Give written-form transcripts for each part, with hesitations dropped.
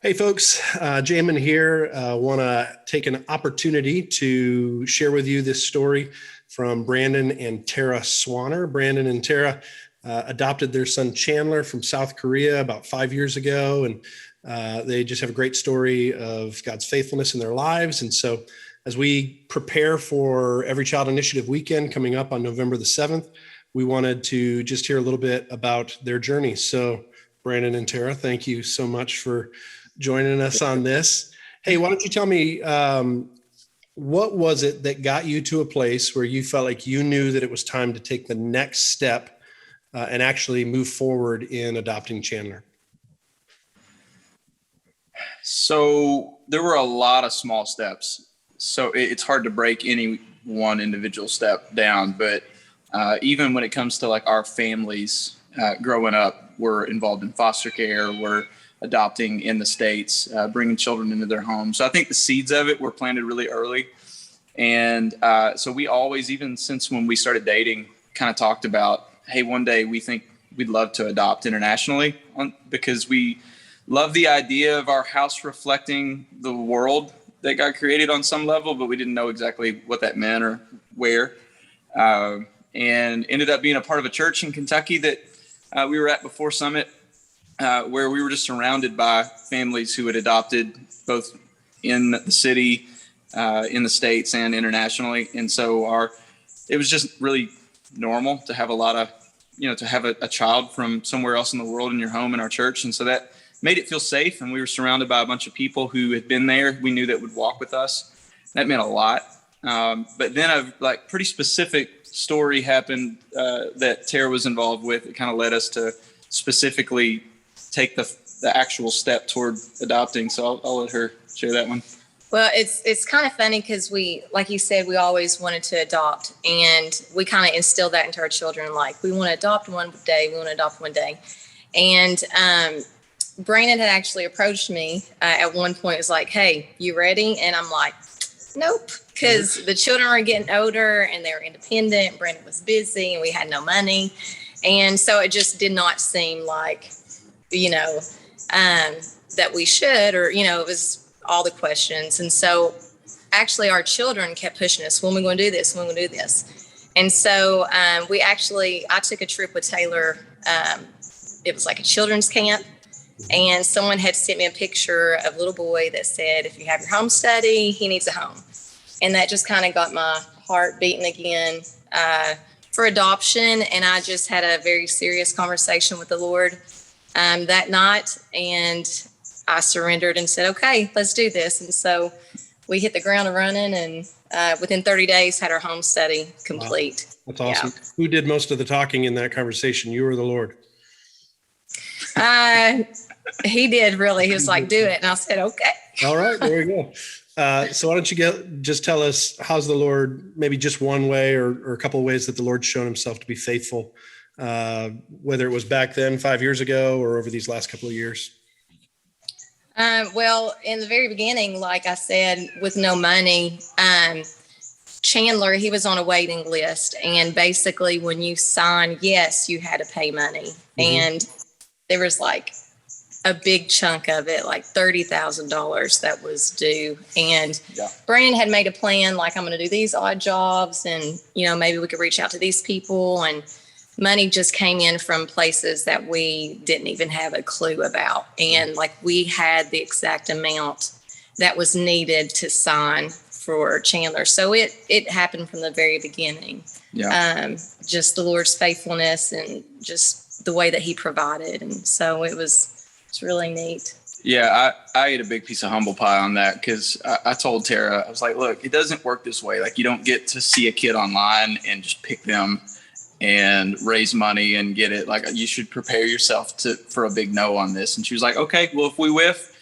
Hey folks, Jamin here. Want to take an opportunity to share with you this story from Brandon and Tara Swanner. Brandon and Tara adopted their son Chandler from South Korea about 5 years ago, and they just have a great story of God's faithfulness in their lives. And so, as we prepare for Every Child Initiative weekend coming up on November the 7th, we wanted to just hear a little bit about their journey. So, Brandon and Tara, thank you so much for joining us on this. Hey, why don't you tell me what was it that got you to a place where you felt like you knew that it was time to take the next step and actually move forward in adopting Chandler? So there were a lot of small steps. So it's hard to break any one individual step down. But even when it comes to like our families growing up, we're involved in foster care. We're adopting in the States, bringing children into their homes. So I think the seeds of it were planted really early. And so we always, even since when we started dating, kind of talked about, hey, one day we think we'd love to adopt internationally because we love the idea of our house reflecting the world that God created on some level, but we didn't know exactly what that meant or where. And ended up being a part of a church in Kentucky that we were at before Summit, where we were just surrounded by families who had adopted both in the city, in the States, and internationally. And so it was just really normal to have a lot of, to have a child from somewhere else in the world in your home in our church. And so that made it feel safe. And we were surrounded by a bunch of people who had been there. We knew that would walk with us. That meant a lot. But then a pretty specific story happened that Tara was involved with. It kind of led us to specifically take the actual step toward adopting. So I'll let her share that one. Well, it's kind of funny because we, like you said, we always wanted to adopt, and we kind of instilled that into our children. Like, we want to adopt one day, we want to adopt one day. And Brandon had actually approached me at one point. It was like, hey, you ready? And I'm like, nope, because the children were getting older and they were independent. Brandon was busy and we had no money. And so it just did not seem like, that we should, or, it was all the questions. And so actually our children kept pushing us, when are we going to do this? When are we going to do this? And so I took a trip with Taylor. It was like a children's camp. And someone had sent me a picture of a little boy that said, if you have your home study, he needs a home. And that just kind of got my heart beating again for adoption. And I just had a very serious conversation with the Lord that night. And I surrendered and said, okay, let's do this. And so we hit the ground running, and within 30 days had our home study complete. Wow. That's awesome. Yeah. Who did most of the talking in that conversation? You or the Lord? He did, really. He was like, do it. And I said, okay. All right, there we go. So why don't you just tell us, how's the Lord, maybe just one way or a couple of ways that the Lord's shown himself to be faithful, whether it was back then 5 years ago or over these last couple of years? Well, in the very beginning, like I said, with no money, Chandler, he was on a waiting list. And basically when you signed yes, you had to pay money. Mm-hmm. And there was like a big chunk of it, like $30,000 that was due. And Brandon had made a plan, like, I'm going to do these odd jobs and, maybe we could reach out to these people. And money just came in from places that we didn't even have a clue about. And like, we had the exact amount that was needed to sign for Chandler. So it happened from the very beginning. Yeah. Just the Lord's faithfulness and just the way that he provided. And so it's really neat. Yeah, I ate a big piece of humble pie on that because I told Tara, I was like, look, it doesn't work this way. Like, you don't get to see a kid online and just pick them and raise money and get it. Like, you should prepare yourself for a big no on this. And she was like, okay, well, if we whiff,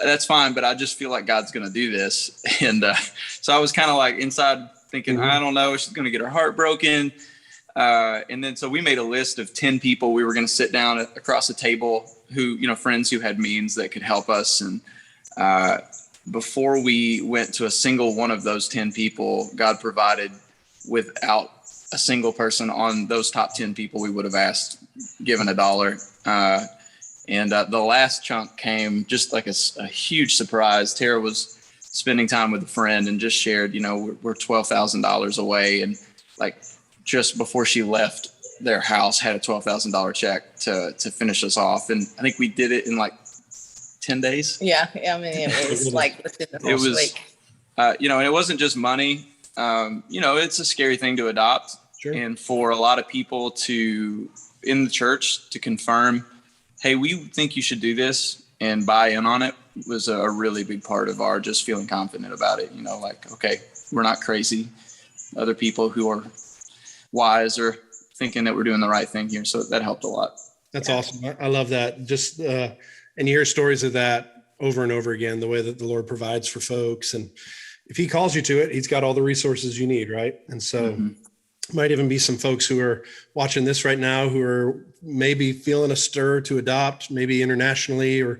that's fine. But I just feel like God's going to do this. And so I was kind of like inside thinking, I don't know, she's going to get her heart broken. And then so we made a list of 10 people we were going to sit down across the table who, friends who had means that could help us. And before we went to a single one of those 10 people, God provided without a single person on those top 10 people we would have asked, given $1. And the last chunk came just like a huge surprise. Tara was spending time with a friend and just shared, we're $12,000 away. And like just before she left their house, had a $12,000 check to finish us off. And I think we did it in like 10 days. Yeah. I mean, it was like within the first week. And it wasn't just money. It's a scary thing to adopt. Sure. And for a lot of people in the church to confirm, hey, we think you should do this and buy in on it was a really big part of our just feeling confident about it. Okay, we're not crazy. Other people who are wise are thinking that we're doing the right thing here. So that helped a lot. That's awesome. I love that. Just, and you hear stories of that over and over again, the way that the Lord provides for folks. And if he calls you to it, he's got all the resources you need. Right. And so might even be some folks who are watching this right now who are maybe feeling a stir to adopt, maybe internationally or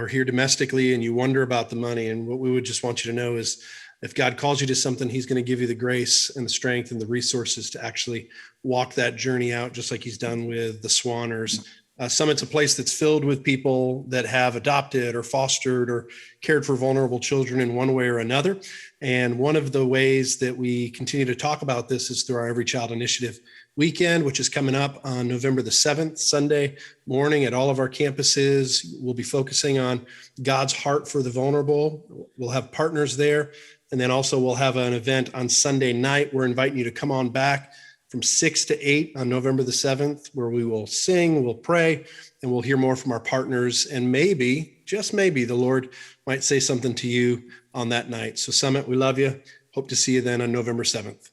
here domestically, and you wonder about the money. And what we would just want you to know is if God calls you to something, he's going to give you the grace and the strength and the resources to actually walk that journey out, just like he's done with the Swanners. Summit's a place that's filled with people that have adopted or fostered or cared for vulnerable children in one way or another. And one of the ways that we continue to talk about this is through our Every Child Initiative weekend, which is coming up on November the 7th, Sunday morning at all of our campuses. We'll be focusing on God's heart for the vulnerable. We'll have partners there. And then also we'll have an event on Sunday night. We're inviting you to come on back from 6 to 8 on November the 7th, where we will sing, we'll pray, and we'll hear more from our partners. And maybe, just maybe, the Lord might say something to you on that night. So Summit, we love you. Hope to see you then on November 7th.